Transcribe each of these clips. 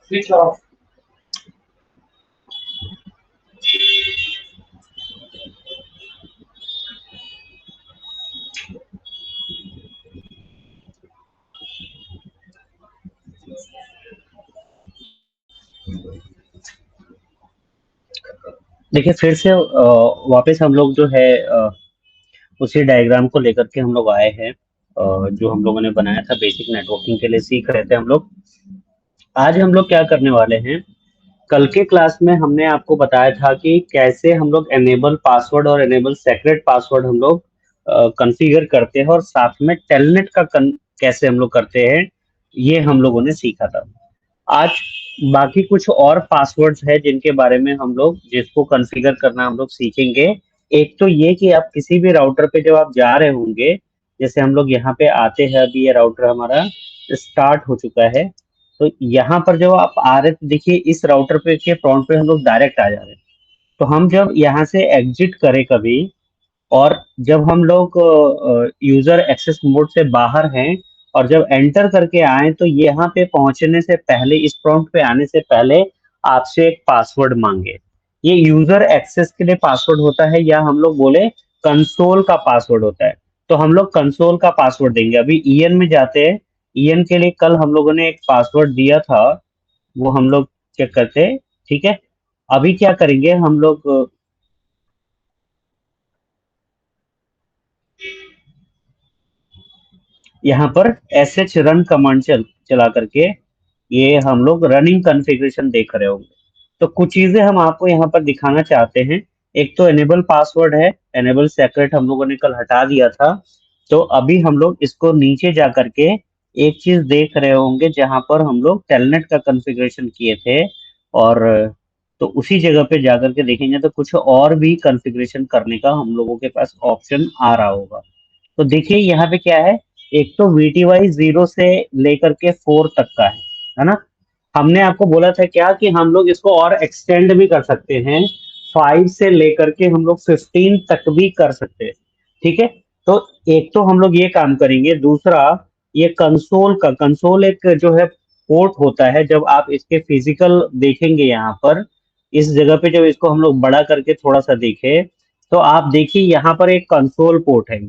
Switch off. देखिए फिर से वापस हम लोग जो है उसी डायग्राम को लेकर के हम लोग आए हैं, जो हम लोगों ने बनाया था बेसिक नेटवर्किंग के लिए सीख रहे थे हम लोग। आज हम लोग क्या करने वाले हैं, कल के क्लास में हमने आपको बताया था कि कैसे हम लोग एनेबल पासवर्ड और एनेबल सेक्रेट पासवर्ड हम लोग कॉन्फ़िगर करते हैं, और साथ में टेलनेट का कैसे हम लोग करते हैं, ये हम लोगों ने सीखा था। आज बाकी कुछ और पासवर्ड्स है जिनके बारे में हम लोग जिसको कॉन्फ़िगर करना हम लोग सीखेंगे। एक तो ये कि आप किसी भी राउटर पे जब आप जा रहे होंगे, जैसे हम लोग यहाँ पे आते हैं, अभी ये राउटर हमारा स्टार्ट हो चुका है, तो यहाँ पर जब आप आ रहे तो देखिए इस राउटर पे के प्रॉम्प्ट पे हम लोग डायरेक्ट आ जा रहे हैं। तो हम जब यहाँ से एग्जिट करें कभी, और जब हम लोग यूजर एक्सेस मोड से बाहर हैं और जब एंटर करके आए, तो यहाँ पे पहुंचने से पहले, इस प्रॉम्प्ट पे आने से पहले आपसे एक पासवर्ड मांगे। ये यूजर एक्सेस के लिए पासवर्ड होता है, या हम लोग बोले कंसोल का पासवर्ड होता है। तो हम लोग कंसोल का पासवर्ड देंगे। अभी ईएन में जाते हैं। ईएन के लिए कल हम लोगों ने एक पासवर्ड दिया था, वो हम लोग चेक करते हैं। ठीक है, अभी क्या करेंगे हम लोग, यहाँ पर एस एच रन कमांड चला करके ये हम लोग रनिंग कॉन्फ़िगरेशन देख रहे होंगे। तो कुछ चीजें हम आपको यहाँ पर दिखाना चाहते हैं। एक तो एनेबल पासवर्ड है, एनेबल सेक्रेट हम लोगों ने कल हटा दिया था। तो अभी हम लोग इसको नीचे जा करके एक चीज देख रहे होंगे, जहां पर हम लोग टेलनेट का कॉन्फ़िगरेशन किए थे, और तो उसी जगह पे जाकर के देखेंगे तो कुछ और भी कॉन्फ़िगरेशन करने का हम लोगों के पास ऑप्शन आ रहा होगा। तो देखिए यहाँ पे क्या है, एक तो VTY 0 से लेकर के 4 तक का है ना। हमने आपको बोला था क्या कि हम लोग इसको और एक्सटेंड भी कर सकते हैं, 5 से लेकर के हम लोग 15 तक भी कर सकते हैं। ठीक है, तो एक तो हम लोग ये काम करेंगे। दूसरा, ये कंसोल एक जो है पोर्ट होता है। जब आप इसके फिजिकल देखेंगे यहाँ पर, इस जगह पे जब इसको हम लोग बड़ा करके थोड़ा सा देखें, तो आप देखिए यहाँ पर एक कंसोल पोर्ट है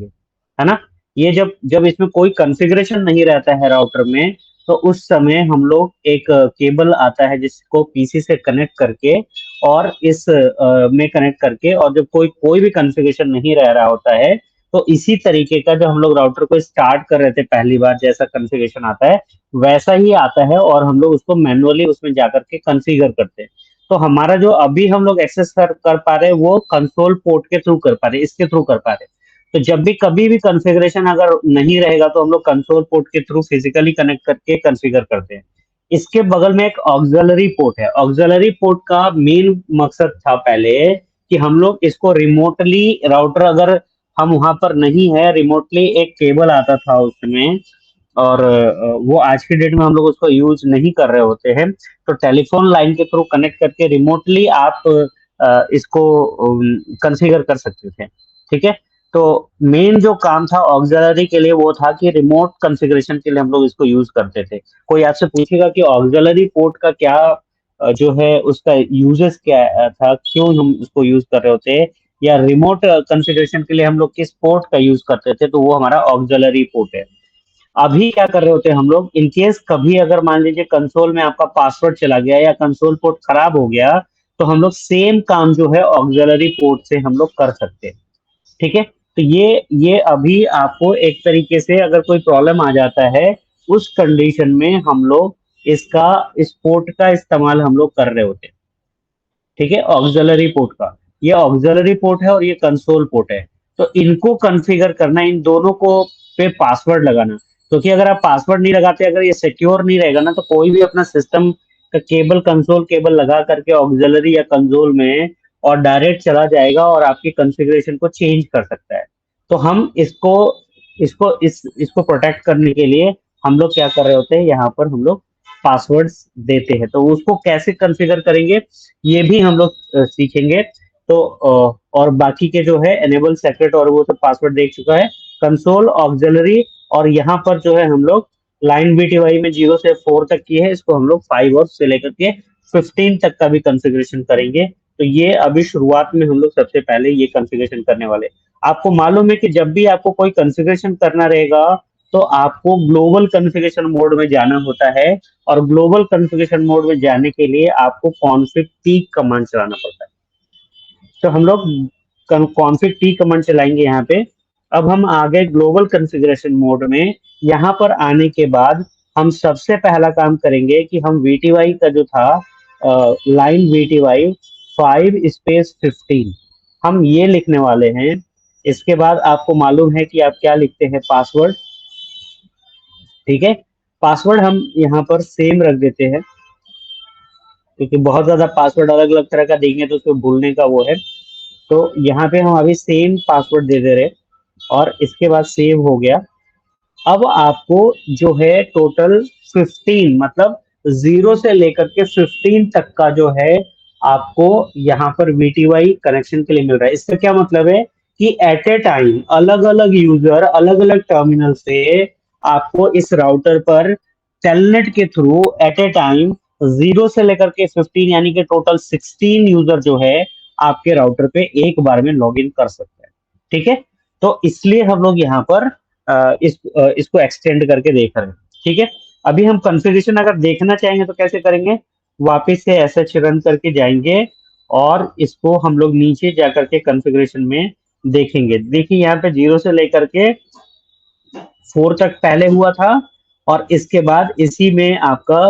ना। ये जब जब इसमें कोई कॉन्फ़िगरेशन नहीं रहता है राउटर में, तो उस समय हम लोग एक केबल आता है जिसको पीसी से कनेक्ट करके, और इस में कनेक्ट करके, और जब कोई कोई भी कॉन्फ़िगरेशन नहीं रह रहा होता है, तो इसी तरीके का जब हम लोग राउटर को स्टार्ट कर रहे थे पहली बार, जैसा कॉन्फ़िगरेशन आता है वैसा ही आता है, और हम लोग उसको मैनुअली उसमें जाकर के कॉन्फ़िगर करते हैं। तो हमारा जो अभी हम लोग एक्सेस कर पा रहे हैं वो कंसोल पोर्ट के थ्रू कर पा रहे हैं, इसके थ्रू कर पा रहे हैं। तो जब भी कभी भी कॉन्फ़िगरेशन अगर नहीं रहेगा, तो हम लोग कंसोल पोर्ट के थ्रू फिजिकली कनेक्ट करके कॉन्फ़िगर करते हैं। इसके बगल में एक ऑक्सिलरी पोर्ट है। ऑक्सिलरी पोर्ट का मेन मकसद था पहले कि हम लोग इसको रिमोटली, राउटर अगर हम वहां पर नहीं है, रिमोटली एक केबल आता था उसमें, और वो आज की डेट में हम लोग उसको यूज नहीं कर रहे होते हैं। तो टेलीफोन लाइन के थ्रू कनेक्ट करके रिमोटली आप इसको कॉन्फ़िगर कर सकते थे। ठीक है, तो मेन जो काम था ऑक्सिलरी के लिए वो था कि रिमोट कॉन्फ़िगरेशन के लिए हम लोग इसको यूज करते थे। कोई आपसे पूछेगा कि ऑक्सिलरी पोर्ट का क्या जो है उसका यूजेस क्या था, क्यों हम उसको यूज कर रहे होते हैं, या रिमोट कॉन्फ़िगरेशन के लिए हम लोग किस पोर्ट का यूज करते थे, तो वो हमारा ऑक्सिलरी पोर्ट है। अभी क्या कर रहे होते हैं हम लोग, इन केस कभी अगर मान लीजिए कंसोल में आपका पासवर्ड चला गया या कंसोल पोर्ट खराब हो गया, तो हम लोग सेम काम जो है ऑक्सिलरी पोर्ट से हम लोग कर सकते हैं। ठीक है, तो ये अभी आपको एक तरीके से अगर कोई प्रॉब्लम आ जाता है, उस कंडीशन में हम लोग इसका, इस पोर्ट का इस्तेमाल हम लोग कर रहे होते हैं। ठीक है, ऑक्सिलरी पोर्ट का, ये ऑक्सिलरी पोर्ट है और ये कंसोल पोर्ट है। तो इनको कॉन्फ़िगर करना, इन दोनों को पे पासवर्ड लगाना, क्योंकि अगर आप पासवर्ड नहीं लगाते, अगर ये सिक्योर नहीं रहेगा ना, तो कोई भी अपना सिस्टम का केबल, कंसोल केबल लगा करके ऑक्सिलरी या कंसोल में, और डायरेक्ट चला जाएगा और आपकी कॉन्फ़िगरेशन को चेंज कर सकता है। तो हम इसको इसको प्रोटेक्ट करने के लिए हम लोग क्या कर रहे होते हैं, यहाँ पर हम लोग पासवर्ड्स देते हैं। तो उसको कैसे कॉन्फ़िगर करेंगे, ये भी हम लोग सीखेंगे। तो और बाकी के जो है एनेबल सेक्रेट और वो तो पासवर्ड देख चुका है, कंसोल, ऑक्सिलरी, और यहाँ पर जो है हम लोग लाइन बीटीवाई में 0 से 4 तक की है, इसको हम लोग 5 और से लेकर के 15 तक का भी कॉन्फ़िगरेशन करेंगे। तो ये अभी शुरुआत में हम लोग सबसे पहले ये कॉन्फ़िगरेशन करने वाले। आपको मालूम है कि जब भी आपको कोई कॉन्फ़िगरेशन करना रहेगा, तो आपको ग्लोबल कॉन्फ़िगरेशन मोड में जाना होता है, और ग्लोबल कॉन्फ़िगरेशन मोड में जाने के लिए आपको कॉन्फ़िग टी कमांड चलाना पड़ता है। तो हम लोग कॉन्फ़िग टी कमांड चलाएंगे यहाँ पे। अब हम आ गए ग्लोबल कॉन्फ़िगरेशन मोड में। यहाँ पर आने के बाद हम सबसे पहला काम करेंगे कि हम वीटीवाई का जो था, लाइन वीटीवाई 5 स्पेस 15, हम ये लिखने वाले हैं। इसके बाद आपको मालूम है कि आप क्या लिखते हैं, पासवर्ड। ठीक है, पासवर्ड हम यहाँ पर सेम रख देते हैं, क्योंकि बहुत ज्यादा पासवर्ड अलग अलग तरह का देंगे तो उसको भूलने का वो है। तो यहाँ पे हम अभी सेम पासवर्ड दे दे रहे, और इसके बाद सेव हो गया। अब आपको जो है टोटल 15, मतलब 0 से लेकर के 15 तक का जो है, आपको यहाँ पर वीटीवाई कनेक्शन के लिए मिल रहा है। इसका क्या मतलब है कि एट ए टाइम अलग अलग यूजर अलग अलग टर्मिनल से आपको इस राउटर पर टेलनेट के थ्रू एट ए टाइम 0 से लेकर के 15, यानी कि टोटल 16 यूजर जो है आपके राउटर पे एक बार में लॉग इन कर सकते हैं। ठीक है, तो इसलिए हम लोग यहाँ पर इसको एक्सटेंड करके देख रहे हैं। ठीक है, अभी हम कॉन्फ़िगरेशन अगर देखना चाहेंगे तो कैसे करेंगे, वापस से एसएच रन करके जाएंगे, और इसको हम लोग नीचे जाकर के कॉन्फ़िगरेशन में देखेंगे। देखिए यहाँ पे 0 से लेकर के 4 तक पहले हुआ था, और इसके बाद इसी में आपका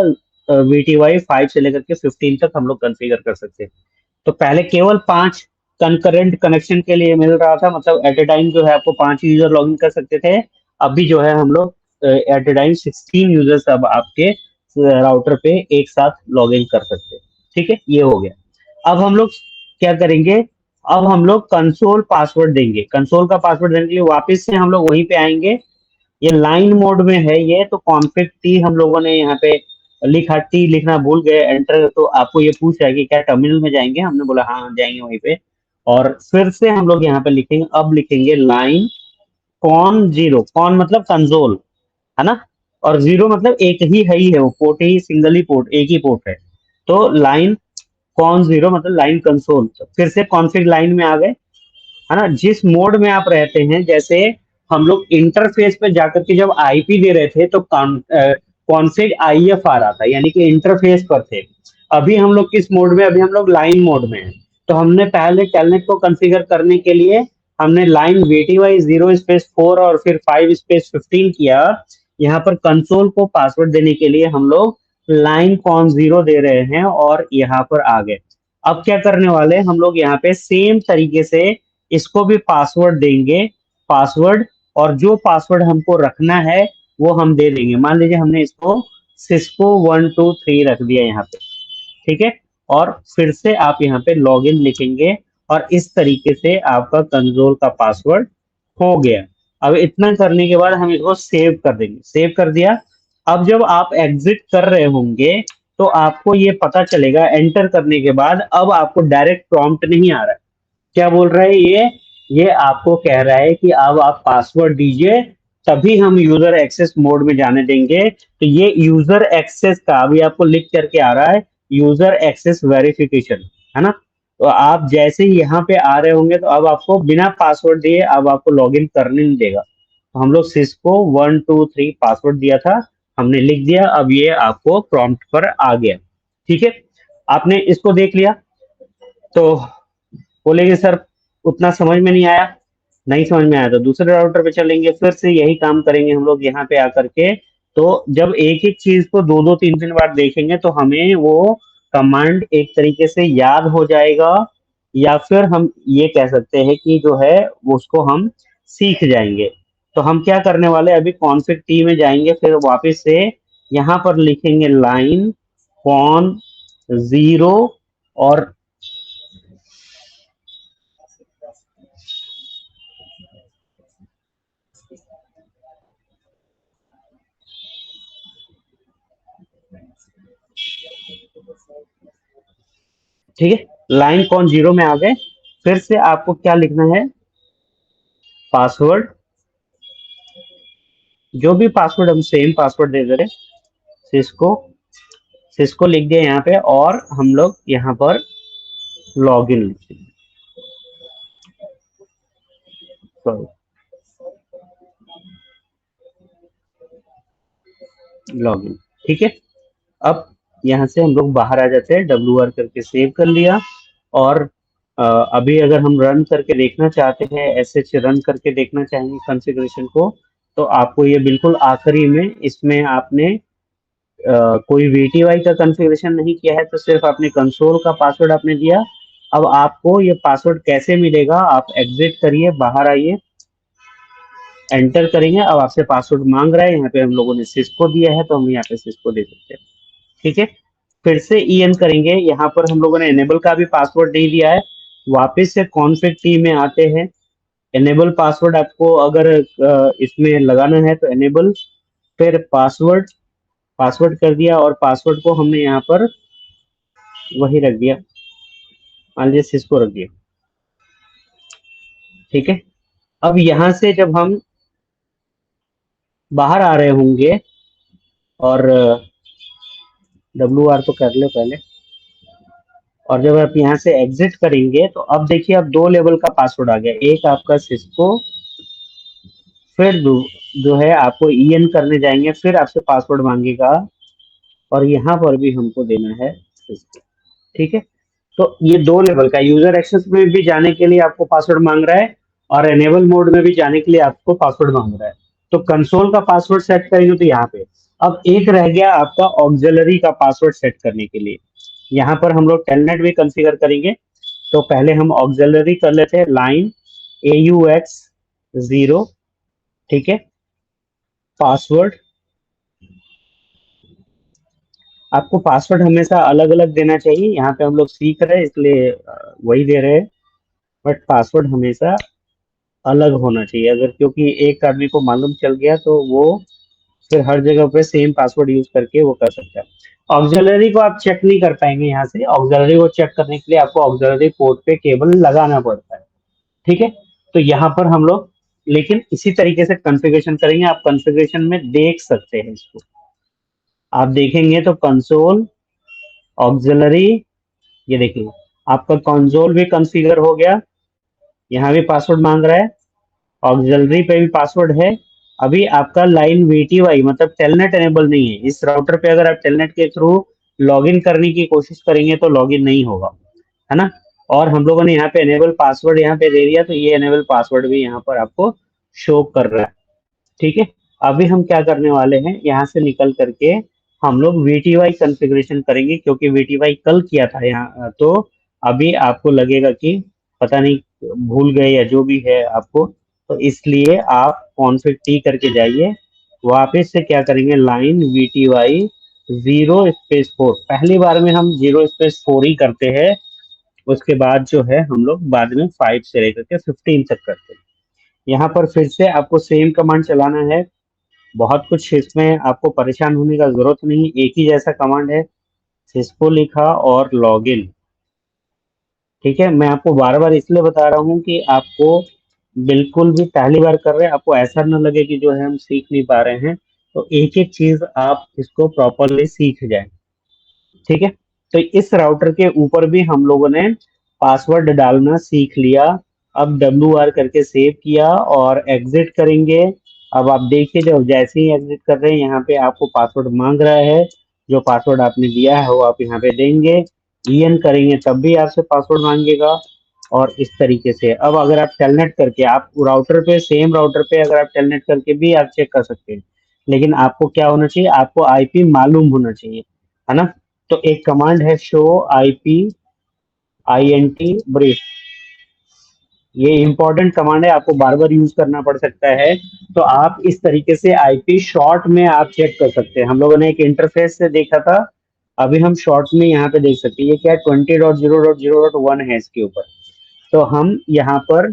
वीटीवाई 5 से लेकर के 15 तक हम लोग कॉन्फ़िगर कर सकते हैं। तो पहले केवल 5 कंकरेंट कनेक्शन के लिए मिल रहा था, मतलब एट ए टाइम जो है आपको 5 यूजर लॉगिन कर सकते थे। अभी जो है हम लोग एट ए टाइम 16 यूजर्स अब आपके राउटर पे एक साथ लॉगिन कर सकते हैं। ठीक है, ये हो गया। अब हम लोग क्या करेंगे, अब हम लोग कंसोल पासवर्ड देंगे। कंसोल का पासवर्ड देने के लिए वापस से हम लोग वहीं पे आएंगे। ये लाइन मोड में है ये, तो कॉन्फ़िग टी हम लोगों ने यहाँ पे लिखा, टी लिखना भूल गए, एंटर, तो आपको ये पूछ रहा है कि क्या टर्मिनल में जाएंगे, हमने बोला हाँ जाएंगे वहीं पे। और फिर से हम लोग यहाँ पे लिखेंगे, अब लिखेंगे लाइन कॉन जीरो, कॉन मतलब कंसोल, है ना, और जीरो मतलब एक ही है वो पोर्ट, ही सिंगल ही पोर्ट, एक ही पोर्ट है। तो लाइन कॉन जीरो मतलब लाइन कंसोल। फिर से कॉन्फ़िग लाइन में आ गए, है ना। जिस मोड में आप रहते हैं, जैसे हम लोग इंटरफेस पे जाकर के जब आईपी दे रहे थे तो कॉन्फिग आईएफ आ रहा था, यानी कि इंटरफेस पर थे। अभी हम लोग किस मोड में, अभी हम लोग लाइन मोड में हैं। तो हमने पहले टेलनेट को कॉन्फ़िगर करने के लिए हमने लाइन वीटीवाई 0 स्पेस 4 और फिर 5 स्पेस 15 किया। यहाँ पर कंसोल को पासवर्ड देने के लिए हम लोग लाइन कॉन जीरो दे रहे हैं, और यहाँ पर आ गए। अब क्या करने वाले हैं हम लोग, यहाँ पे सेम तरीके से इसको भी पासवर्ड देंगे, पासवर्ड, और जो पासवर्ड हमको रखना है वो हम दे देंगे। मान लीजिए हमने इसको Cisco 123 रख दिया यहाँ पे। ठीक है, और फिर से आप यहाँ पे लॉगिन लिखेंगे, और इस तरीके से आपका कंसोल का पासवर्ड हो गया। अब इतना करने के बाद हम इसको सेव कर देंगे, सेव कर दिया। अब जब आप एग्जिट कर रहे होंगे, तो आपको ये पता चलेगा एंटर करने के बाद, अब आपको डायरेक्ट प्रॉम्प्ट नहीं आ रहा है। क्या बोल रहा है ये आपको कह रहा है कि अब आप पासवर्ड दीजिए, तभी हम यूजर एक्सेस मोड में जाने देंगे। तो ये यूजर एक्सेस का अभी आपको लिख करके आ रहा है, यूजर एक्सेस वेरिफिकेशन, है ना। तो आप जैसे ही यहाँ पे आ रहे होंगे, तो अब आपको बिना पासवर्ड दिए अब आपको लॉगिन करने नहीं देगा। तो हम लोग Cisco 123 पासवर्ड दिया था, हमने लिख दिया, अब ये आपको प्रॉम्प्ट पर आ गया। ठीक है, आपने इसको देख लिया। तो बोलेंगे सर उतना समझ में नहीं आया, नहीं समझ में आया तो दूसरे राउटर पे चलेंगे, फिर से यही काम करेंगे हम लोग यहाँ पे आकर के। तो जब एक एक चीज को दो दो तीन तीन बार देखेंगे, तो हमें वो कमांड एक तरीके से याद हो जाएगा, या फिर हम ये कह सकते हैं कि जो है वो उसको हम सीख जाएंगे। तो हम क्या करने वाले, अभी कॉन्फ़िग टी में जाएंगे, फिर वापस से यहाँ पर लिखेंगे लाइन कॉन जीरो, और ठीक है, लाइन कौन जीरो में आ गए। फिर से आपको क्या लिखना है, पासवर्ड, जो भी पासवर्ड हम सेम पासवर्ड दे दे रहे, सिस्को सिस्को लिख दिया यहाँ पे, और हम लोग यहाँ पर लॉगिन लिख देंगे। Sorry, login. ठीक है। अब यहाँ से हम लोग बाहर आ जाते हैं, WR करके सेव कर लिया। और अभी अगर हम रन करके देखना चाहते हैं, SH रन करके देखना चाहेंगे कॉन्फ़िगरेशन को, तो आपको ये बिल्कुल आखिरी में, इसमें आपने कोई VTY का कॉन्फ़िगरेशन नहीं किया है, तो सिर्फ आपने कंसोल का पासवर्ड आपने दिया। अब आपको ये पासवर्ड कैसे मिलेगा, आप एग्जिट करिए, बाहर आइए, एंटर करेंगे। अब आपसे पासवर्ड मांग रहा है, यहाँ पे हम लोगों ने सिस्को दिया है तो हम यहाँ पे सिस्को दे सकते हैं। ठीक है। फिर से EN करेंगे, यहाँ पर हम लोगों ने एनेबल का भी पासवर्ड नहीं दिया है। वापस से कॉन्फ़िग टी में आते हैं। एनेबल पासवर्ड आपको अगर इसमें लगाना है तो एनेबल, फिर पासवर्ड, पासवर्ड कर दिया, और पासवर्ड को हमने यहाँ पर वही रख दिया, मान लीजिए सिस्को रख दिया। ठीक है। अब यहाँ से जब हम बाहर आ रहे होंगे, और WR तो कर ले पहले, और जब आप यहाँ से एग्जिट करेंगे तो अब देखिए, अब 2 लेवल का पासवर्ड आ गया, एक आपका सिस्को, फिर जो है आपको EN करने जाएंगे, फिर आपसे पासवर्ड मांगेगा, और यहाँ पर भी हमको देना है सिस्को। ठीक है। तो ये 2 लेवल का यूजर एक्सेस में भी जाने के लिए आपको पासवर्ड मांग रहा है, और एनेबल मोड में भी जाने के लिए आपको पासवर्ड मांग रहा है। तो कंसोल का पासवर्ड सेट करेंगे तो यहाँ पे अब एक रह गया आपका ऑक्सिलरी का पासवर्ड सेट करने के लिए। यहाँ पर हम लोग टेलनेट भी कंफिगर करेंगे। तो पहले हम ऑक्सिलरी कर लेते हैं, लाइन AUX 0। ठीक है। पासवर्ड, आपको पासवर्ड हमेशा अलग अलग देना चाहिए, यहाँ पे हम लोग सीख रहे हैं इसलिए वही दे रहे हैं, बट पासवर्ड हमेशा अलग होना चाहिए। अगर क्योंकि एक आदमी को मालूम चल गया तो वो फिर हर जगह पे सेम पासवर्ड यूज करके वो कर सकता है। ऑक्सिलरी को आप चेक नहीं कर पाएंगे यहाँ से, ऑक्सिलरी को चेक करने के लिए आपको ऑक्सिलरी पोर्ट पे केबल लगाना पड़ता है। ठीक है। तो यहाँ पर हम लोग लेकिन इसी तरीके से कॉन्फ़िगरेशन करेंगे, आप कॉन्फ़िगरेशन में देख सकते हैं इसको। आप देखेंगे तो कंसोल, ऑक्सिलरी, ये देखिए आपका कंसोल भी कॉन्फ़िगर हो गया, यहाँ भी पासवर्ड मांग रहा है, ऑक्सिलरी पे भी पासवर्ड है। अभी आपका लाइन VTY मतलब टेलनेट एनेबल नहीं है। इस राउटर पे अगर आप टेलनेट के थ्रू लॉगिन करने की कोशिश करेंगे तो लॉगिन नहीं होगा, है ना। और हम लोगों ने यहाँ पे एनेबल पासवर्ड यहाँ पे दे दिया, तो ये एनेबल पासवर्ड भी यहाँ पर आपको शो कर रहा है। ठीक है। अभी हम क्या करने वाले हैं, यहाँ से निकल करके हम लोग VTY कॉन्फ़िगरेशन करेंगे, क्योंकि VTY कल किया था यहाँ, तो अभी आपको लगेगा कि पता नहीं भूल गए या जो भी है आपको, तो इसलिए आप कॉन्फ़िग टी करके जाइए, वापस से क्या करेंगे, लाइन VTY 0 स्पेस 4। पहली बार में हम 0 स्पेस 4 ही करते हैं, उसके बाद जो है हम लोग बाद में 5 से लेकर के 15 तक करते हैं। यहाँ पर फिर से आपको सेम कमांड चलाना है, बहुत कुछ इसमें आपको परेशान होने का जरूरत नहीं, एक ही जैसा कमांड है, सिस्को लिखा और लॉगिन। ठीक है। मैं आपको बार बार इसलिए बता रहा हूँ कि आपको बिल्कुल भी पहली बार कर रहे हैं, आपको ऐसा न लगे कि जो है हम सीख नहीं पा रहे हैं, तो एक एक चीज आप इसको प्रॉपरली सीख जाए। ठीक है। तो इस राउटर के ऊपर भी हम लोगों ने पासवर्ड डालना सीख लिया। अब WR करके सेव किया और एग्जिट करेंगे। अब आप देखिए, जब जैसे ही एग्जिट कर रहे हैं, यहाँ पे आपको पासवर्ड मांग रहा है, जो पासवर्ड आपने दिया है वो आप यहाँ पे देंगे। EN करेंगे तब भी आपसे पासवर्ड मांगेगा, और इस तरीके से। अब अगर आप टेलनेट करके, आप राउटर पे, सेम राउटर पे अगर आप टेलनेट करके भी आप चेक कर सकते हैं, लेकिन आपको क्या होना चाहिए, आपको IP मालूम होना चाहिए, है ना। तो एक कमांड है शो IP INT ब्रीफ, ये इंपॉर्टेंट कमांड है, आपको बार बार यूज करना पड़ सकता है। तो आप इस तरीके से IP शॉर्ट में आप चेक कर सकते हैं। हम लोगों ने एक इंटरफेस से देखा था, अभी हम शॉर्ट में यहाँ पे देख सकते हैं, ये क्या है, 20.0.0.1 है इसके ऊपर। तो हम यहाँ पर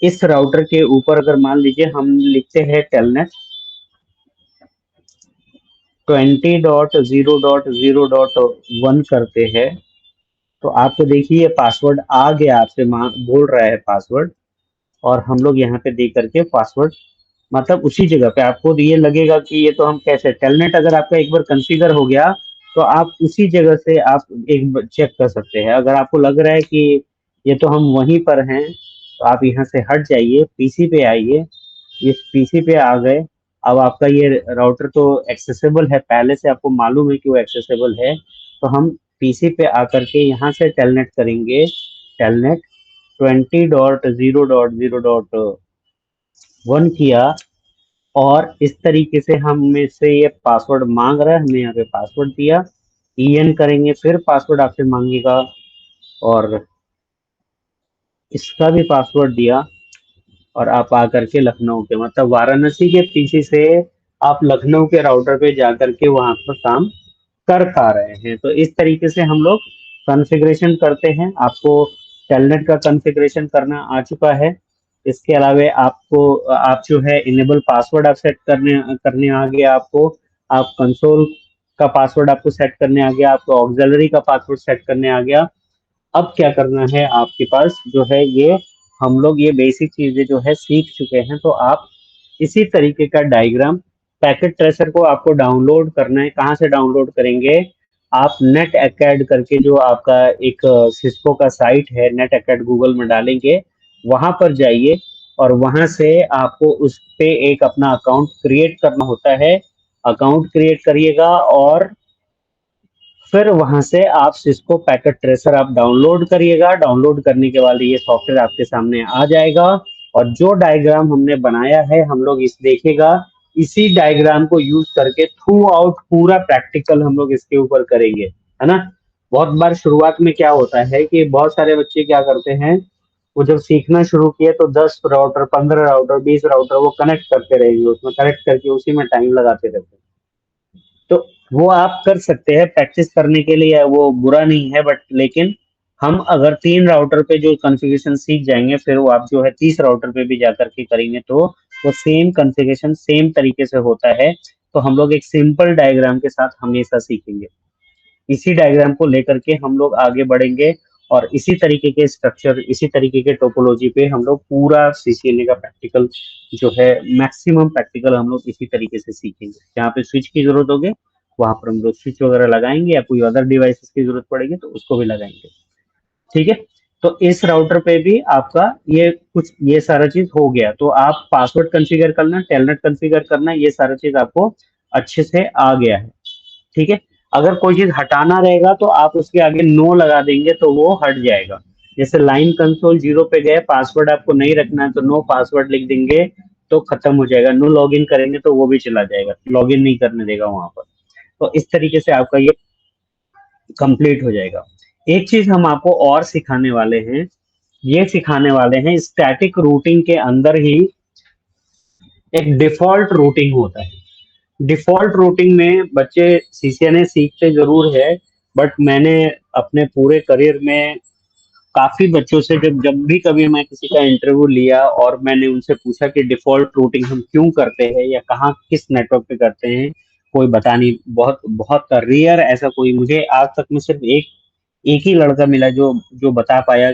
इस राउटर के ऊपर अगर मान लीजिए हम लिखते हैं टेलनेट 20.0.0.1 करते हैं, तो आपको देखिए पासवर्ड आ गया, आपसे बोल रहा है पासवर्ड, और हम लोग यहाँ पे दे करके पासवर्ड मतलब उसी जगह पे आपको ये लगेगा कि ये तो हम कैसे, टेलनेट अगर आपका एक बार कॉन्फ़िगर हो गया तो आप उसी जगह से आप एक चेक कर सकते हैं। अगर आपको लग रहा है कि ये तो हम वहीं पर हैं, तो आप यहाँ से हट जाइए, पीसी पे आइए। इस पीसी पे आ गए, अब आपका ये राउटर तो एक्सेसिबल है, पहले से आपको मालूम है कि वो एक्सेसिबल है। तो हम पीसी पे आकर के यहाँ से टेलनेट करेंगे, टेलनेट 20.0.0.1 किया, और इस तरीके से हमें से ये पासवर्ड मांग रहा है, हमने यहाँ पे पासवर्ड दिया, ईएन करेंगे, फिर पासवर्ड आपसे मांगेगा, और इसका भी पासवर्ड दिया, और आप आकर के लखनऊ के, मतलब वाराणसी के पीसी से आप लखनऊ के राउटर पे जाकर के वहां पर काम कर पा रहे हैं। तो इस तरीके से हम लोग कॉन्फ़िगरेशन करते हैं। आपको टेलनेट का कॉन्फ़िगरेशन करना आ चुका है। इसके अलावा आपको आप जो है इनेबल पासवर्ड आप सेट करने करने आ गया आपको, आप कंसोल का पासवर्ड आपको सेट करने आ गया, आपको ऑक्सिलरी का पासवर्ड सेट करने आ गया। अब क्या करना है आपके पास जो है, ये हम लोग ये बेसिक चीजें जो है सीख चुके हैं। तो आप इसी तरीके का डायग्राम, पैकेट ट्रेसर को आपको डाउनलोड करना है। कहाँ से डाउनलोड करेंगे? आप नेट एकेड करके, जो आपका एक सिस्को का साइट है, नेट एकेड गूगल में डालेंगे, वहां पर जाइए, और वहां से आपको उस पे एक अपना अकाउंट क्रिएट करना होता है। अकाउंट क्रिएट करिएगा, और फिर वहां से आप सिस्को पैकेट ट्रेसर आप डाउनलोड करिएगा। डाउनलोड करने के बाद ये सॉफ्टवेयर आपके सामने आ जाएगा, और जो डायग्राम हमने बनाया है हम लोग इस देखेगा, इसी डायग्राम को यूज करके थ्रू आउट पूरा प्रैक्टिकल हम लोग इसके ऊपर करेंगे, है ना। बहुत बार शुरुआत में क्या होता है कि बहुत सारे बच्चे क्या करते हैं, वो जब सीखना शुरू किए तो 10 राउटर, 15 राउटर, 20 राउटर वो कनेक्ट करते रहेंगे, उसमें कनेक्ट करके उसी में टाइम लगाते रहते हैं। तो वो आप कर सकते हैं प्रैक्टिस करने के लिए, वो बुरा नहीं है, बट लेकिन हम अगर 3 राउटर पे जो कॉन्फ़िगरेशन सीख जाएंगे, फिर वो आप जो है 30 राउटर पे भी जाकर के करेंगे, तो वो सेम कॉन्फ़िगरेशन सेम तरीके से होता है। तो हम लोग एक सिंपल डायग्राम के साथ हमेशा सीखेंगे, इसी डायग्राम को लेकर के हम लोग आगे बढ़ेंगे, और इसी तरीके के स्ट्रक्चर, इसी तरीके के टोपोलॉजी पे हम लोग पूरा सीसीएनए का प्रैक्टिकल जो है, मैक्सिमम प्रैक्टिकल हम लोग इसी तरीके से सीखेंगे। जहाँ पे स्विच की जरूरत होगी वहां पर हम लोग स्विच वगैरह लगाएंगे, या कोई अदर डिवाइसेस की जरूरत पड़ेगी तो उसको भी लगाएंगे। ठीक है। तो इस राउटर पे भी आपका ये कुछ, ये सारा चीज हो गया, तो आप पासवर्ड कंफिगर करना, टेलनेट कंफिगर करना, ये सारा चीज आपको अच्छे से आ गया है। ठीक है। अगर कोई चीज हटाना रहेगा तो आप उसके आगे नो लगा देंगे तो वो हट जाएगा। जैसे लाइन कंसोल 0 पे गए, पासवर्ड आपको नहीं रखना है तो नो पासवर्ड लिख देंगे, तो खत्म हो जाएगा। नो लॉगिन करेंगे तो वो भी चला जाएगा, लॉगिन नहीं करने देगा वहां पर। तो इस तरीके से आपका ये कंप्लीट हो जाएगा। एक चीज हम आपको और सिखाने वाले हैं, ये सिखाने वाले हैं स्टैटिक रूटिंग के अंदर ही एक डिफॉल्ट रूटिंग होता है। डिफॉल्ट रूटिंग में बच्चे सीसीएनए सीखते जरूर है, बट मैंने अपने पूरे करियर में काफी बच्चों से, जब जब भी कभी मैं किसी का इंटरव्यू लिया और मैंने उनसे पूछा कि डिफॉल्ट रूटिंग हम क्यों करते हैं या कहाँ किस नेटवर्क पे करते हैं, कोई बता नहीं, बहुत बहुत रेयर, ऐसा कोई मुझे आज तक में सिर्फ एक एक ही लड़का मिला जो जो बता पाया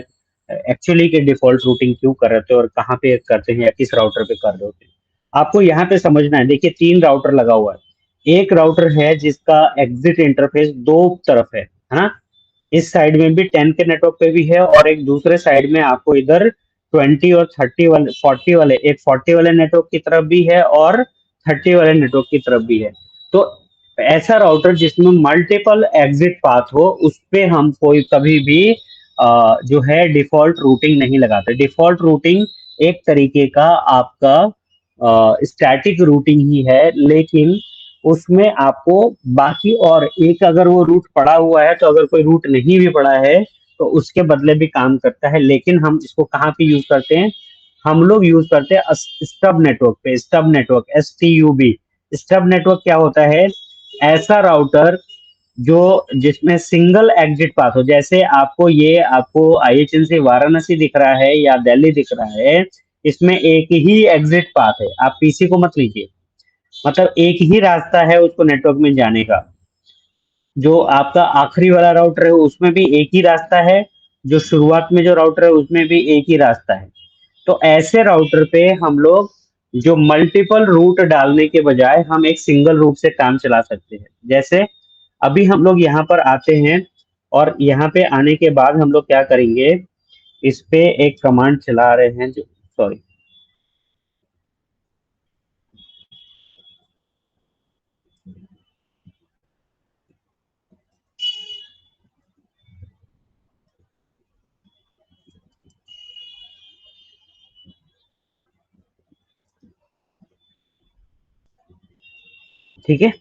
एक्चुअली के डिफॉल्ट रूटिंग क्यों कर रहे थे और कहाँ पे करते हैं या किस राउटर पे कर रहे होते हैं। आपको यहाँ पे समझना है, देखिए 3 राउटर लगा हुआ है। एक राउटर है जिसका एग्जिट इंटरफेस दो तरफ है ना। इस साइड में भी 10 के नेटवर्क पे भी है, और एक दूसरे साइड में आपको इधर 20 और 30 वाले, 40 वाले, एक 40 वाले नेटवर्क की तरफ भी है और 30 वाले नेटवर्क की तरफ भी है। तो ऐसा राउटर जिसमें मल्टीपल एग्जिट पाथ हो, उस पे हम कोई कभी भी जो है डिफॉल्ट रूटिंग नहीं लगाते। डिफॉल्ट रूटिंग एक तरीके का आपका स्टैटिक रूटिंग ही है, लेकिन उसमें आपको बाकी और एक, अगर वो रूट पड़ा हुआ है तो, अगर कोई रूट नहीं भी पड़ा है तो उसके बदले भी काम करता है। लेकिन हम इसको कहाँ पे यूज करते हैं? हम लोग यूज करते हैं स्टब नेटवर्क पे। Stub network, STUB। Stub network क्या होता है? ऐसा राउटर जो जिसमें सिंगल एग्जिट पाथ हो, जैसे आपको ये, आपको IHN से वाराणसी दिख रहा है या दिल्ली दिख रहा है, इसमें एक ही एग्जिट पाथ है। आप पीसी को मत लीजिए, मतलब एक ही रास्ता है उसको नेटवर्क में जाने का। जो आपका आखिरी वाला राउटर है उसमें भी एक ही रास्ता है, जो शुरुआत में जो राउटर है उसमें भी एक ही रास्ता है। तो ऐसे राउटर पे हम लोग जो मल्टीपल रूट डालने के बजाय हम एक सिंगल रूट से काम चला सकते हैं। जैसे अभी हम लोग यहाँ पर आते हैं और यहाँ पे आने के बाद हम लोग क्या करेंगे, इस पे एक कमांड चला रहे हैं जो, सॉरी, ठीक है।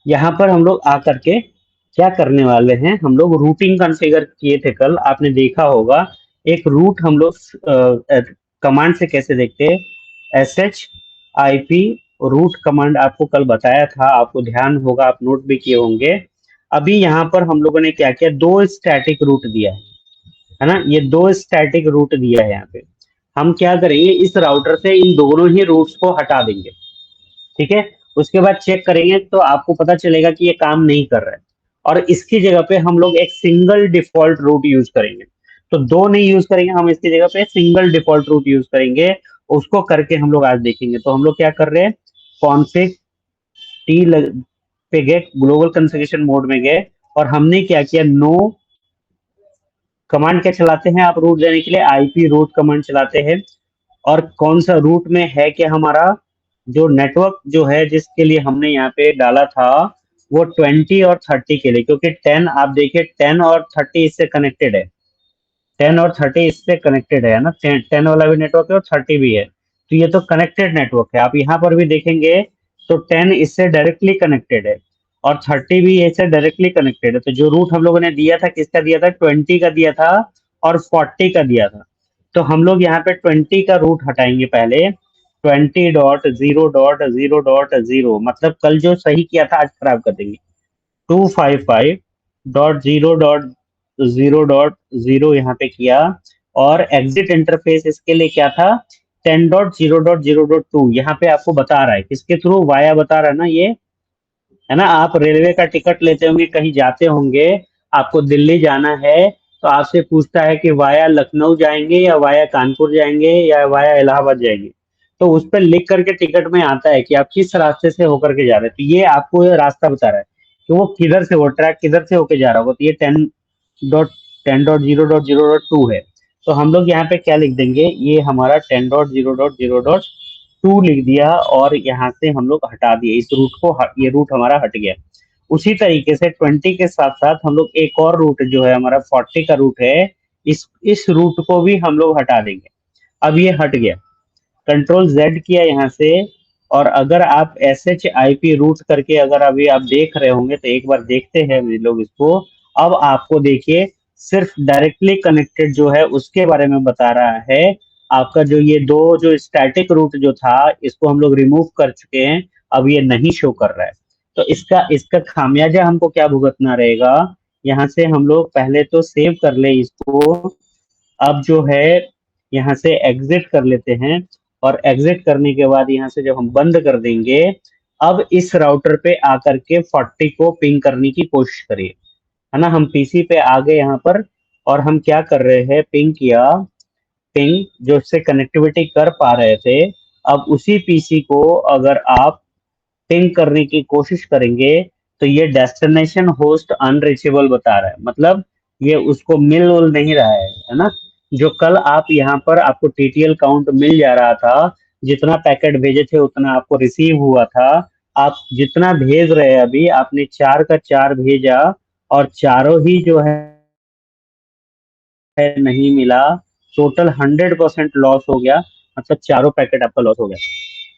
यहाँ पर हम लोग आकर के क्या करने वाले हैं, हम लोग रूटिंग कॉन्फ़िगर किए थे कल, आपने देखा होगा। एक रूट हम लोग कमांड से कैसे देखते हैं, S H I P route command आपको कल बताया था, आपको ध्यान होगा, आप नोट भी किए होंगे। अभी यहाँ पर हम लोगों ने क्या किया, दो स्टैटिक रूट दिया है ना, ये दो स्टैटिक रूट दिया है यहाँ पे। हम क्या करेंगे, इस राउटर से इन दोनों ही रूट्स को हटा देंगे, ठीक है। उसके बाद चेक करेंगे तो आपको पता चलेगा कि ये काम नहीं कर रहा है, और इसकी जगह पे हम लोग एक सिंगल डिफॉल्ट रूट यूज करेंगे। तो दो नहीं यूज करेंगे हम, इसकी जगह पे सिंगल डिफॉल्ट रूट यूज करेंगे। उसको करके हम लोग आज देखेंगे। तो हम लोग क्या कर रहे हैं, कॉन्फ़िग टी पे गए, ग्लोबल कॉन्फ़िगरेशन मोड में गए, और हमने क्या किया, नो कमांड क्या चलाते हैं आप रूट देने के लिए, आईपी रूट कमांड चलाते हैं। और कौन सा रूट में है कि हमारा जो नेटवर्क जो है जिसके लिए हमने यहाँ पे डाला था, वो 20 और 30 के लिए, क्योंकि 10 आप देखिए 10 और 30 इससे कनेक्टेड है, 10 और 30 इससे कनेक्टेड है ना, 10 वाला भी नेटवर्क है और 30 भी है, तो ये तो कनेक्टेड नेटवर्क है। आप यहाँ पर भी देखेंगे तो 10 इससे डायरेक्टली कनेक्टेड है और 30 भी इससे डायरेक्टली कनेक्टेड है। तो जो रूट हम लोगों ने दिया था, किसका दिया था, 20 का दिया था और 40 का दिया था। तो हम लोग यहाँ पे 20 का रूट हटाएंगे पहले, 20.0.0.0, मतलब कल जो सही किया था आज खराब कर देंगे। 255.0.0.0 यहाँ पे किया, और एग्जिट इंटरफेस इसके लिए क्या था, 10.0.0.2 यहाँ पे आपको बता रहा है, किसके थ्रू, वाया बता रहा है ना ये, है ना। आप रेलवे का टिकट लेते होंगे, कहीं जाते होंगे, आपको दिल्ली जाना है, तो आपसे पूछता है कि वाया लखनऊ जाएंगे या वाया कानपुर जाएंगे या वाया इलाहाबाद जाएंगे। तो उस पर लिख करके टिकट में आता है कि आप किस रास्ते से होकर के जा रहे हैं। तो ये आपको ये रास्ता बता रहा है कि वो किधर से, वो ट्रैक किधर से होके जा रहा होगा। तो ये 10.0.0.0.2 है। तो हम लोग यहाँ पे क्या लिख देंगे, ये हमारा 10.0.0.2 लिख दिया, और यहाँ से हम लोग हटा दिए इस रूट को, ये रूट हमारा हट गया। उसी तरीके से 20 के साथ साथ हम लोग एक और रूट जो है हमारा 40 का रूट है, इस रूट को भी हम लोग हटा देंगे। अब ये हट गया, कंट्रोल जेड किया यहाँ से, और अगर आप S H I P route करके अगर अभी आप देख रहे होंगे तो एक बार देखते हैं हम लोग इसको। अब आपको देखिए, सिर्फ डायरेक्टली कनेक्टेड जो है उसके बारे में बता रहा है। आपका जो ये दो जो स्टैटिक रूट जो था, इसको हम लोग रिमूव कर चुके हैं, अब ये नहीं शो कर रहा है। तो इसका इसका खामियाजा हमको क्या भुगतना रहेगा, यहाँ से हम लोग पहले तो सेव कर ले इसको। अब जो है यहाँ से एग्जिट कर लेते हैं, और एग्जिट करने के बाद यहाँ से जब हम बंद कर देंगे, अब इस राउटर पे आकर के 40 को पिंग करने की कोशिश करिए, है ना। हम पीसी पे आ गए यहाँ पर, और हम क्या कर रहे हैं, पिंग किया, पिंग जो इससे कनेक्टिविटी कर पा रहे थे, अब उसी पीसी को अगर आप पिंग करने की कोशिश करेंगे, तो ये डेस्टिनेशन होस्ट अनरीचेबल बता रहा है, मतलब ये उसको मिल उल नहीं रहा है ना। जो कल आप यहाँ पर आपको टीटीएल काउंट मिल जा रहा था, जितना पैकेट भेजे थे उतना आपको रिसीव हुआ था, आप जितना भेज रहे हैं अभी, आपने 4 का 4 भेजा, और चारों ही जो है नहीं मिला, टोटल 100% लॉस हो गया, मतलब चारों पैकेट आपका लॉस हो गया।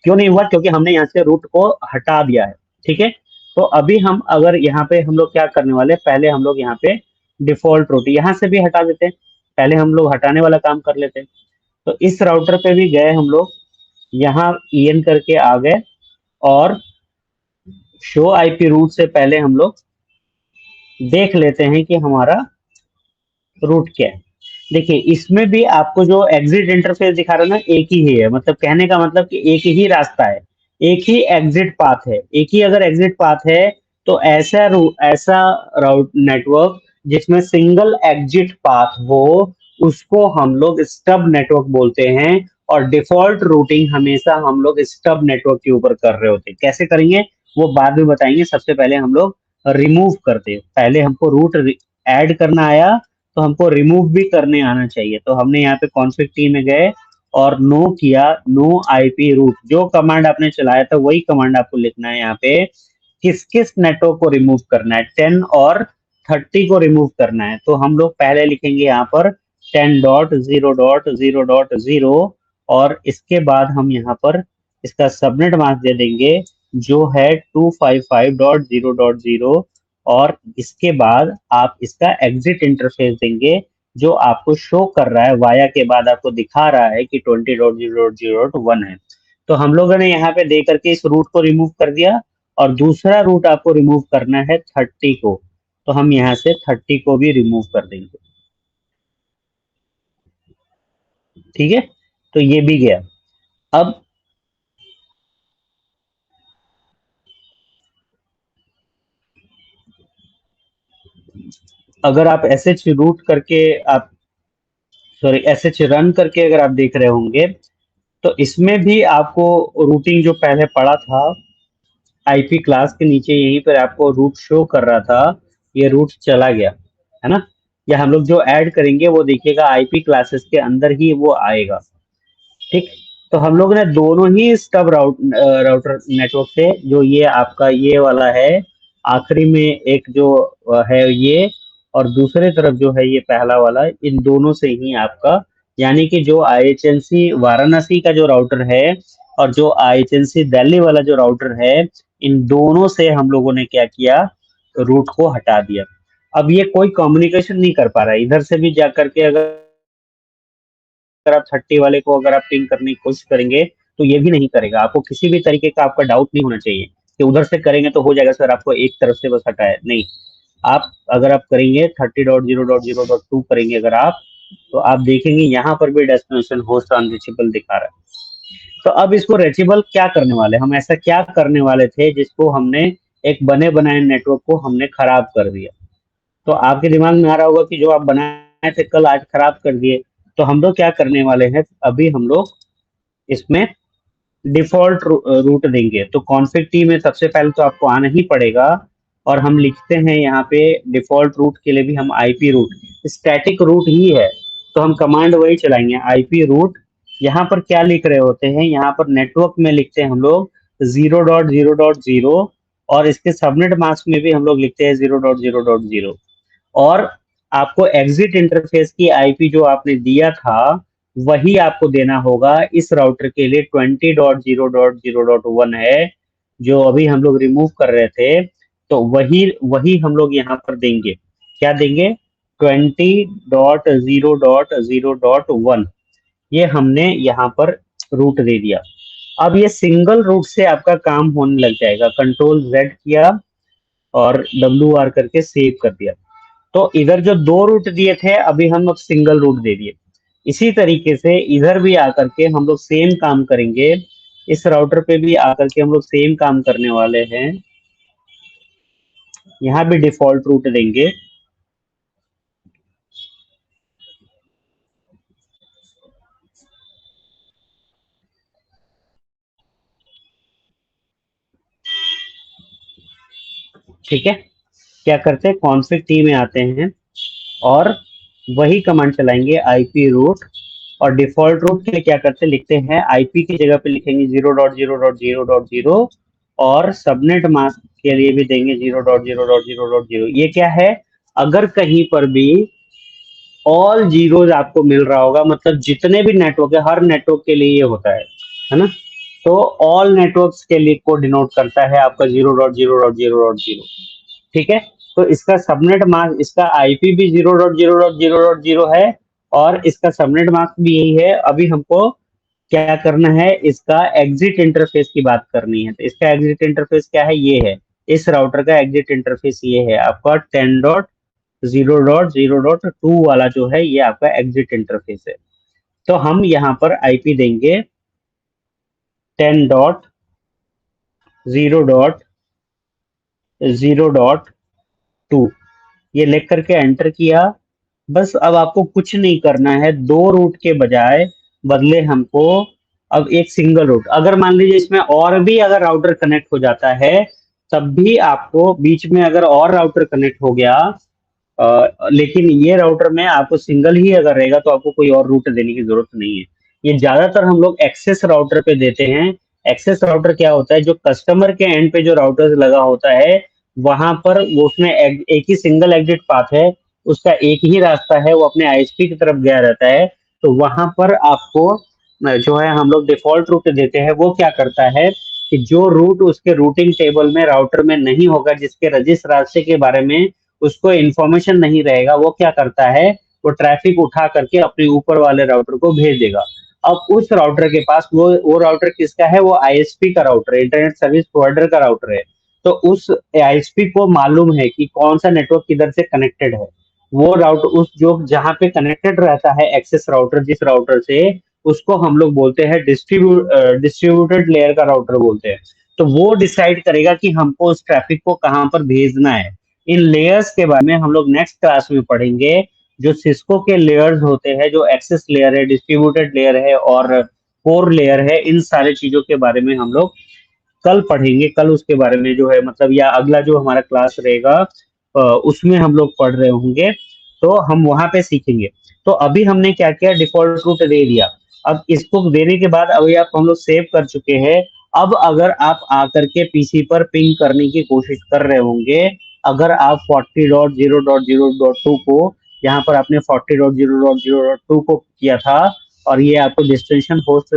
क्यों नहीं हुआ, क्योंकि हमने यहाँ से रूट को हटा दिया है, ठीक है। तो अभी हम अगर यहाँ पे हम लोग क्या करने वाले, पहले हम लोग यहाँ पे डिफॉल्ट रूट यहाँ से भी हटा देते हैं, पहले हम लोग हटाने वाला काम कर लेते हैं। तो इस राउटर पे भी गए हम लोग, यहाँ ईएन करके आ गए, और शो आईपी रूट से पहले हम लोग देख लेते हैं कि हमारा रूट क्या है। देखिए इसमें भी आपको जो एग्जिट इंटरफेस दिखा रहा है ना, एक ही है, मतलब कहने का मतलब कि एक ही रास्ता है, एक ही एग्जिट पाथ है, एक ही अगर एग्जिट पाथ है, तो ऐसा राउट नेटवर्क जिसमें सिंगल एग्जिट पाथ हो, उसको हम लोग स्टब नेटवर्क बोलते हैं। और डिफॉल्ट रूटिंग हमेशा हम लोग स्टब नेटवर्क के ऊपर कर रहे होते हैं। कैसे करेंगे वो बाद में बताएंगे। सबसे पहले हम लोग रिमूव करते हैं। पहले हमको रूट ऐड करना आया तो हमको रिमूव भी करने आना चाहिए। तो हमने यहाँ पे कॉन्फ़िग टी में गए और नो किया, नो आईपी रूट। जो कमांड आपने चलाया था वही कमांड आपको लिखना है यहाँ पे। किस किस नेटवर्क को रिमूव करना है, 10 और 30 को रिमूव करना है। तो हम लोग पहले लिखेंगे यहाँ पर 10.0.0.0 और इसके बाद हम यहाँ पर इसका सबनेट मास्क दे देंगे जो है 255.0.0 और इसके बाद आप इसका एग्जिट इंटरफेस देंगे जो आपको शो कर रहा है वाया के बाद आपको दिखा रहा है कि 20.0.0.1 है। तो हम लोगों ने यहाँ पे दे करके इस रूट को रिमूव कर दिया और दूसरा रूट आपको रिमूव करना है 30 को। तो हम यहाँ से 30 को भी रिमूव कर देंगे। ठीक है, तो ये भी गया। अब अगर आप एसएच रूट करके आप सॉरी एसएच रन करके अगर आप देख रहे होंगे तो इसमें भी आपको रूटिंग जो पहले पड़ा था आईपी क्लास के नीचे यहीं पर आपको रूट शो कर रहा था, ये रूट चला गया है ना। या हम लोग जो ऐड करेंगे वो देखिएगा आईपी क्लासेस के अंदर ही वो आएगा। ठीक, तो हम लोग ने दोनों ही स्टब राउटर नेटवर्क से, जो ये आपका ये वाला है आखिरी में एक जो है ये, और दूसरे तरफ जो है ये पहला वाला, इन दोनों से ही आपका, यानी कि जो आईएचएनसी वाराणसी का जो राउटर है और जो आईएचएनसी दिल्ली वाला जो राउटर है, इन दोनों से हम लोगों ने क्या किया, रूट को हटा दिया। अब ये कोई कम्युनिकेशन नहीं कर पा रहा है। इधर से भी जा करके अगर आप 30 वाले को अगर आप पिंग करने की कोशिश करेंगे तो ये भी नहीं करेगा। आपको किसी भी तरीके का आपका डाउट नहीं होना चाहिए कि उधर से करेंगे तो हो जाएगा सर, आपको एक तरफ से बस हटाए नहीं। आप अगर आप करेंगे 30.0.0.2 करेंगे अगर आप, तो आप देखेंगे यहाँ पर भी डेस्टिनेशन होस्ट अनरीचेबल दिखा रहा है। तो अब इसको रीचेबल क्या करने वाले, हम ऐसा क्या करने वाले थे जिसको हमने एक बने बनाए नेटवर्क को हमने खराब कर दिया। तो आपके दिमाग में आ रहा होगा कि जो आप बनाए थे कल आज खराब कर दिए। तो हम लोग क्या करने वाले हैं, अभी हम लोग इसमें डिफॉल्ट रूट देंगे। तो कॉन्फ़िग टी में सबसे पहले तो आपको आना ही पड़ेगा और हम लिखते हैं यहाँ पे डिफॉल्ट रूट के लिए भी हम आईपी रूट, स्टैटिक रूट ही है तो हम कमांड वही चलाएंगे आईपी रूट। यहाँ पर क्या लिख रहे होते हैं, यहाँ पर नेटवर्क में लिखते हैं हम लोग 0.0.0 और इसके सबनेट मास्क में भी हम लोग लिखते हैं 0.0.0 और आपको एग्जिट इंटरफेस की आईपी जो आपने दिया था वही आपको देना होगा। इस राउटर के लिए 20.0.0.1 है जो अभी हम लोग रिमूव कर रहे थे, तो वही वही हम लोग यहाँ पर देंगे। क्या देंगे, 20.0.0.1 ये हमने यहाँ पर रूट दे दिया। अब ये सिंगल रूट से आपका काम होने लग जाएगा। कंट्रोल जेड किया और डब्ल्यू आर करके सेव कर दिया। तो इधर जो दो रूट दिए थे अभी हम लोग सिंगल रूट दे दिए। इसी तरीके से इधर भी आकर के हम लोग सेम काम करेंगे। इस राउटर पे भी आकर के हम लोग सेम काम करने वाले हैं। यहाँ भी डिफॉल्ट रूट देंगे। ठीक है, क्या करते हैं, कॉन्फ़िग टी में आते हैं और वही कमांड चलाएंगे आईपी रूट और डिफॉल्ट रूट के लिए क्या करते हैं, लिखते हैं आईपी की जगह पे लिखेंगे 0.0.0.0 और सबनेट मास्क के लिए भी देंगे 0.0.0.0। ये क्या है, अगर कहीं पर भी ऑल जीरोज आपको मिल रहा होगा, मतलब जितने भी नेटवर्क है हर नेटवर्क के लिए ये होता है ना। तो ऑल नेटवर्क्स के लिए को डिनोट करता है आपका 0.0.0.0। ठीक है, तो इसका सबनेट मास्क, इसका आईपी भी 0.0.0.0 है और इसका सबनेट मास्क भी यही है। अभी हमको क्या करना है, इसका एग्जिट इंटरफेस की बात करनी है। तो इसका एग्जिट इंटरफेस क्या है, ये है। इस राउटर का एग्जिट इंटरफेस ये है आपका 10.0.0.2 वाला जो है ये आपका एग्जिट इंटरफेस है। तो हम यहाँ पर आईपी देंगे 10.0.0.2। ये लिख करके एंटर किया। बस अब आपको कुछ नहीं करना है, दो रूट के बजाय बदले हमको अब एक सिंगल रूट, अगर मान लीजिए इसमें और भी अगर राउटर कनेक्ट हो जाता है, तब भी आपको बीच में अगर और राउटर कनेक्ट हो गया, लेकिन ये राउटर में आपको सिंगल ही अगर रहेगा तो आपको कोई और रूट देने की जरूरत नहीं है। ये ज्यादातर हम लोग एक्सेस राउटर पे देते हैं। एक्सेस राउटर क्या होता है, जो कस्टमर के एंड पे जो राउटर लगा होता है, वहां पर वो उसमें एक ही सिंगल एग्जिट पाथ है, उसका एक ही रास्ता है, वो अपने आईएसपी की तरफ गया रहता है। तो वहां पर आपको जो है हम लोग डिफॉल्ट रूट देते हैं। वो क्या करता है कि जो रूट उसके रूटिंग टेबल में राउटर में नहीं होगा, जिसके रजिस्टर रास्ते के बारे में उसको इन्फॉर्मेशन नहीं रहेगा, वो क्या करता है, वो ट्रैफिक उठा करके अपने ऊपर वाले राउटर को भेज देगा। अब उस राउटर के पास वो राउटर किसका है, वो आईएसपी का राउटर है, इंटरनेट सर्विस प्रोवाइडर का राउटर है। तो उस आईएसपी को मालूम है कि कौन सा नेटवर्क किधर से कनेक्टेड है। वो राउटर उस जो जहां पे कनेक्टेड रहता है एक्सेस राउटर, जिस राउटर से, उसको हम लोग बोलते हैं डिस्ट्रीब्यूटेड लेयर का राउटर बोलते हैं। तो वो डिसाइड करेगा कि हमको उस ट्रैफिक को कहाँ पर भेजना है। इन लेयर्स के बारे में हम लोग नेक्स्ट क्लास में पढ़ेंगे। जो सिस्को के लेयर्स होते हैं, जो एक्सेस लेयर है, डिस्ट्रीब्यूटेड लेयर है और कोर लेयर है, इन सारे चीजों के बारे में हम लोग कल पढ़ेंगे। कल उसके बारे में जो है मतलब, या अगला जो हमारा क्लास रहेगा उसमें हम लोग पढ़ रहे होंगे, तो हम वहां पे सीखेंगे। तो अभी हमने क्या किया, डिफॉल्ट रूट दे दिया। अब इसको देने के बाद अभी आप हम लोग सेव कर चुके हैं। अब अगर आप आकर के पीसी पर पिंग करने की कोशिश कर रहे होंगे, अगर आप 40.0.0.2 को, यहाँ पर आपने 40.0.0.2 को किया था, और ये आपको डेस्टिनेशन होस्ट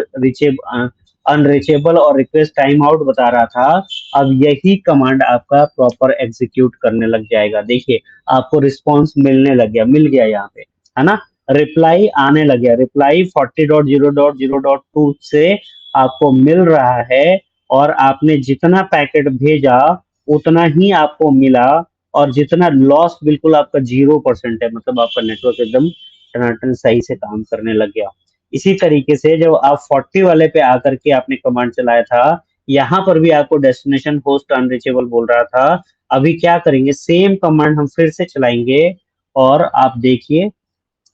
अनरीचेबल और रिक्वेस्ट टाइम आउट बता रहा था, अब यही कमांड आपका प्रॉपर एग्जीक्यूट करने लग जाएगा। देखिए, आपको रिस्पॉन्स मिलने लग गया, मिल गया यहाँ पे, है ना, रिप्लाई आने लग गया। रिप्लाई 40.0.0.2 से आपको मिल रहा है, और आपने जितना पैकेट भेजा उतना ही आपको मिला, और जितना लॉस बिल्कुल आपका 0% है, मतलब आपका नेटवर्क एकदम टनाटन सही से काम करने लग गया। इसी तरीके से जब आप 40 वाले पे आकर के आपने कमांड चलाया था, यहाँ पर भी आपको डेस्टिनेशन होस्ट अनरीचेबल बोल रहा था। अभी क्या करेंगे, सेम कमांड हम फिर से चलाएंगे, और आप देखिए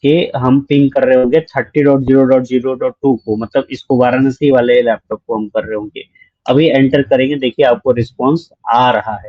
कि हम पिंग कर रहे होंगे 30.0.0.2 को, मतलब इसको वाराणसी वाले लैपटॉप को हम कर रहे होंगे। अभी एंटर करेंगे, देखिए आपको रिस्पॉन्स आ रहा है।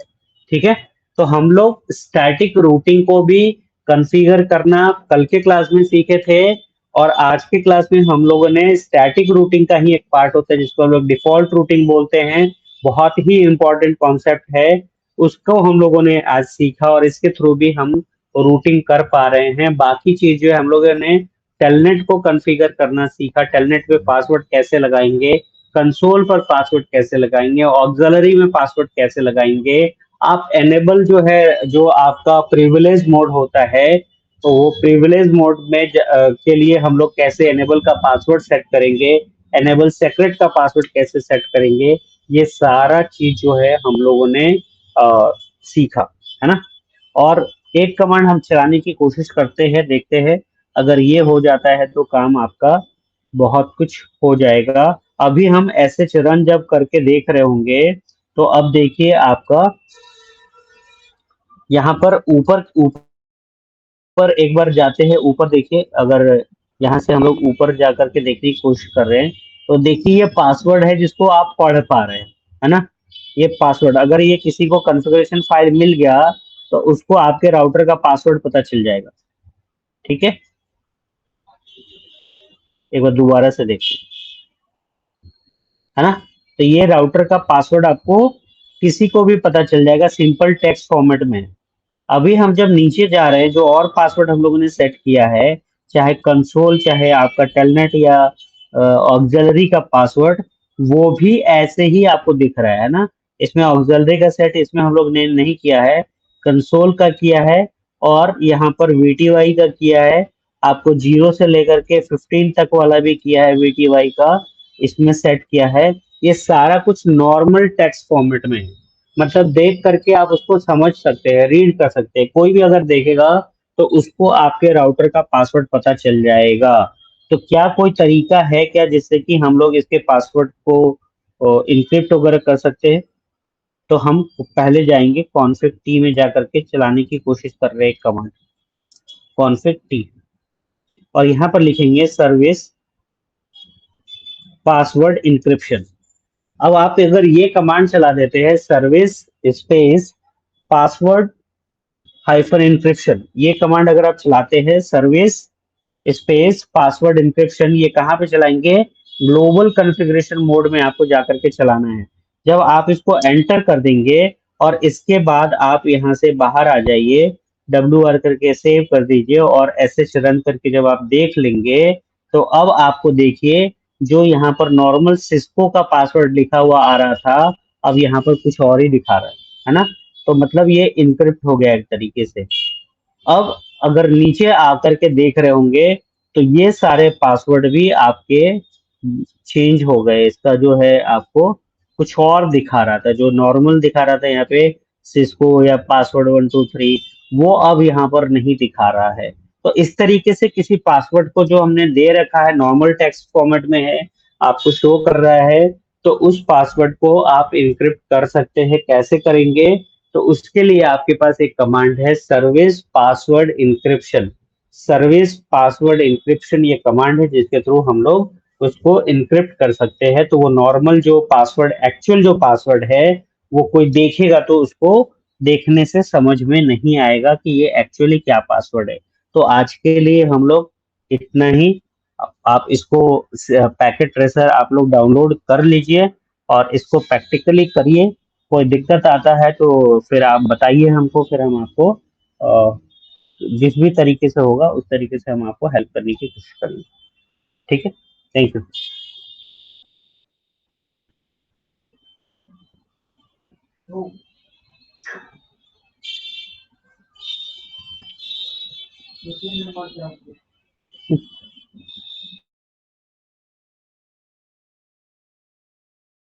ठीक है, तो हम लोग स्टैटिक रूटिंग को भी कॉन्फ़िगर करना कल के क्लास में सीखे थे, और आज के क्लास में हम लोगों ने स्टैटिक रूटिंग का ही एक पार्ट होता है जिसको हम लोग डिफॉल्ट रूटिंग बोलते हैं। बहुत ही इंपॉर्टेंट कॉन्सेप्ट है, उसको हम लोगों ने आज सीखा, और इसके थ्रू भी हम रूटिंग कर पा रहे हैं। बाकी चीज जो है हम लोगों ने टेलनेट को कॉन्फ़िगर करना सीखा, टेलनेट पे पासवर्ड कैसे लगाएंगे, कंसोल पर पासवर्ड कैसे लगाएंगे, ऑक्सिलरी में पासवर्ड कैसे लगाएंगे। आप एनेबल जो है, जो आपका प्रिविलेज मोड होता है, तो वो प्रिविलेज मोड में के लिए हम लोग कैसे एनेबल का पासवर्ड सेट करेंगे, एनेबल सेक्रेट का पासवर्ड कैसे सेट करेंगे, ये सारा चीज जो है हम लोगों ने सीखा, है ना। और एक कमांड हम चलाने की कोशिश करते हैं, देखते हैं, अगर ये हो जाता है तो काम आपका बहुत कुछ हो जाएगा। अभी हम ऐसे रन जब करके देख रहे होंगे, तो अब देखिए आपका यहाँ पर ऊपर ऊपर एक बार जाते हैं, ऊपर देखिए, अगर यहाँ से हम लोग ऊपर जा करके देखने की कोशिश कर रहे हैं, तो देखिए ये पासवर्ड है जिसको आप पढ़ पा रहे हैं, है ना। ये पासवर्ड, अगर ये किसी को कॉन्फ़िगरेशन फाइल मिल गया, तो उसको आपके राउटर का पासवर्ड पता चल जाएगा। ठीक है, एक बार दोबारा से देखते हैं, है ना। तो ये राउटर का पासवर्ड आपको किसी को भी पता चल जाएगा, सिंपल टेक्स्ट फॉर्मेट में। अभी हम जब नीचे जा रहे हैं, जो और पासवर्ड हम लोगों ने सेट किया है, चाहे कंसोल, चाहे आपका टेलनेट या ऑक्सिलरी का पासवर्ड, वो भी ऐसे ही आपको दिख रहा है ना। इसमें ऑक्सिलरी का सेट इसमें हम लोग ने नहीं किया है, कंसोल का किया है, और यहाँ पर वीटीवाई का किया है। आपको 0 से लेकर के 15 तक वाला भी किया है वीटीवाई का, इसमें सेट किया है। ये सारा कुछ नॉर्मल टेक्स्ट फॉर्मेट में है, मतलब देख करके आप उसको समझ सकते हैं, रीड कर सकते हैं। कोई भी अगर देखेगा तो उसको आपके राउटर का पासवर्ड पता चल जाएगा। तो क्या कोई तरीका है क्या जिससे कि हम लोग इसके पासवर्ड को इनक्रिप्ट वगैरह कर सकते हैं? तो हम पहले जाएंगे कॉन्फ़िग टी में जा करके चलाने की कोशिश कर रहे हैं कमांड, कॉन्फ़िग टी, और यहाँ पर लिखेंगे सर्विस पासवर्ड इंक्रिप्शन। अब आप अगर ये कमांड चला देते हैं, service space password hyphen encryption, ये कमांड अगर आप चलाते हैं, सर्विस स्पेस पासवर्ड इंक्रिप्शन, ये कहाँ पे चलाएंगे? ग्लोबल कॉन्फ़िगरेशन मोड में आपको जाकर के चलाना है। जब आप इसको एंटर कर देंगे और इसके बाद आप यहाँ से बाहर आ जाइए, WR करके सेव कर दीजिए और SH रन करके जब आप देख लेंगे, तो अब आपको देखिए जो यहाँ पर नॉर्मल सिस्को का पासवर्ड लिखा हुआ आ रहा था, अब यहाँ पर कुछ और ही दिखा रहा है ना? तो मतलब ये इनक्रिप्ट हो गया एक तरीके से। अब अगर नीचे आकर के देख रहे होंगे, तो ये सारे पासवर्ड भी आपके चेंज हो गए। इसका जो है आपको कुछ और दिखा रहा था, जो नॉर्मल दिखा रहा था यहाँ पे सिस्को या पासवर्ड 123, वो अब यहाँ पर नहीं दिखा रहा है। तो इस तरीके से किसी पासवर्ड को जो हमने दे रखा है नॉर्मल टेक्स्ट फॉर्मेट में है, आपको शो कर रहा है, तो उस पासवर्ड को आप इनक्रिप्ट कर सकते हैं। कैसे करेंगे? तो उसके लिए आपके पास एक कमांड है, service password encryption. Service password encryption ये कमांड है जिसके थ्रू हम लोग उसको इनक्रिप्ट कर सकते हैं। तो वो नॉर्मल जो पासवर्ड, एक्चुअल जो पासवर्ड है, वो कोई देखेगा तो उसको देखने से समझ में नहीं आएगा कि ये एक्चुअली क्या पासवर्ड है। तो आज के लिए हम लोग इतना ही। आप इसको पैकेट ट्रेसर आप लोग डाउनलोड कर लीजिए और इसको प्रैक्टिकली करिए। कोई दिक्कत आता है तो फिर आप बताइए हमको, फिर हम आपको जिस भी तरीके से होगा उस तरीके से हम आपको हेल्प करने की कोशिश करेंगे। ठीक है, थैंक यू।